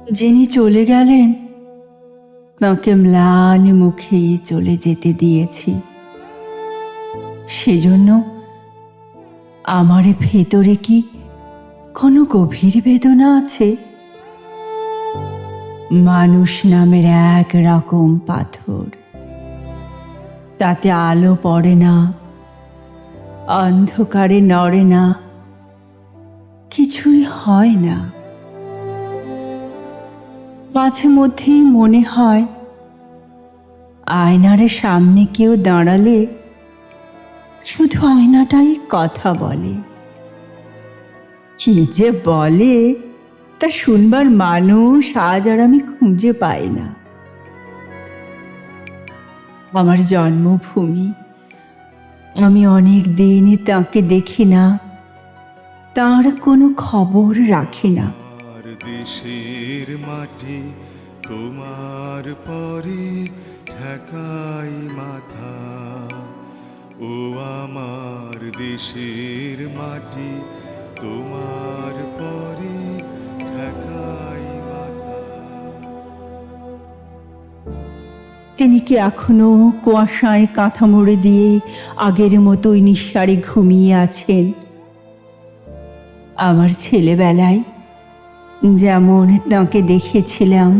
যিনি চলে গেলেন তাঁকে ম্লান মুখে চলে যেতে দিয়েছি। সেজন্য আমার ভেতরে কি কোনো গভীর বেদনা আছে? মানুষ নামের এক রকম পাথর, তাতে আলো পড়ে না, অন্ধকারে নড়ে না, কিছুই হয় না। মাঝে মধ্যেই মনে হয় আয়নার সামনে কেউ দাঁড়ালে শুধু আয়নাটাই কথা বলে। কি যে বলে তা শুনবার মানুষ আজ আর আমি খুঁজে পাই না। আমার জন্মভূমি, আমি অনেক দিন তাঁকে দেখি না, তাঁর কোনো খবর রাখি না। দেশের মাটি তোমার পরে ঠেকাই মাথা, ও আমার দেশের মাটি তোমার পরে ঠেকাই মাথা। তিনি কি এখনো কুয়াশায় কাঁথা মুড়ে দিয়ে আগের মতোই নিঃসাড়ে ঘুমিয়ে আছেন? আমার ছেলেবেলায় যেমন তাঁকে দেখেছিলাম,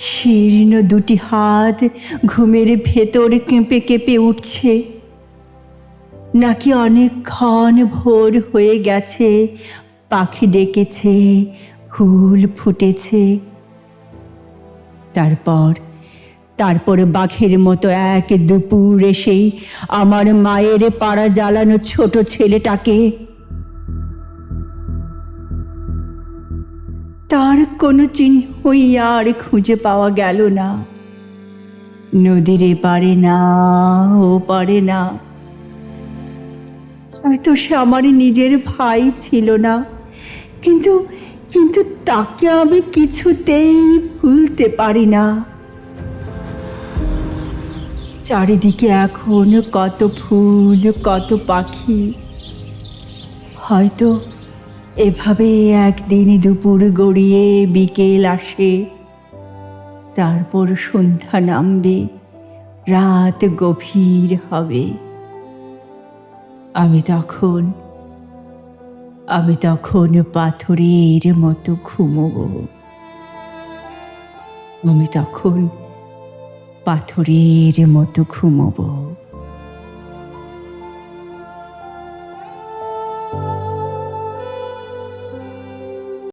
শীর্ণ দুটি হাত ঘুমের ভেতর কেঁপে কেঁপে উঠছে, নাকি অনেকক্ষণ ভোর হয়ে গেছে, পাখি ডেকেছে, ফুল ফুটেছে। তারপর বাঘের মতো এক দুপুর এসেই আমার মায়ের পাড়া জ্বালানো ছোট ছেলেটাকে, তার কোনো চিহ্নই আর খুঁজে পাওয়া গেল না। নদীর এপারে না, ও পারে না। হয়তো সে আমার নিজের ভাই ছিল না, কিন্তু কিন্তু তাকে আমি কিছুতেই ভুলতে পারি না। চারিদিকে এখন কত ফুল, কত পাখি। হয়তো এভাবে একদিন দুপুর গড়িয়ে বিকেল আসে, তারপর সন্ধ্যা নামবে, রাত গভীর হবে। আমি তখন পাথরের মতো ঘুমোবো। আমি তখন পাথরের মতো ঘুমোবো।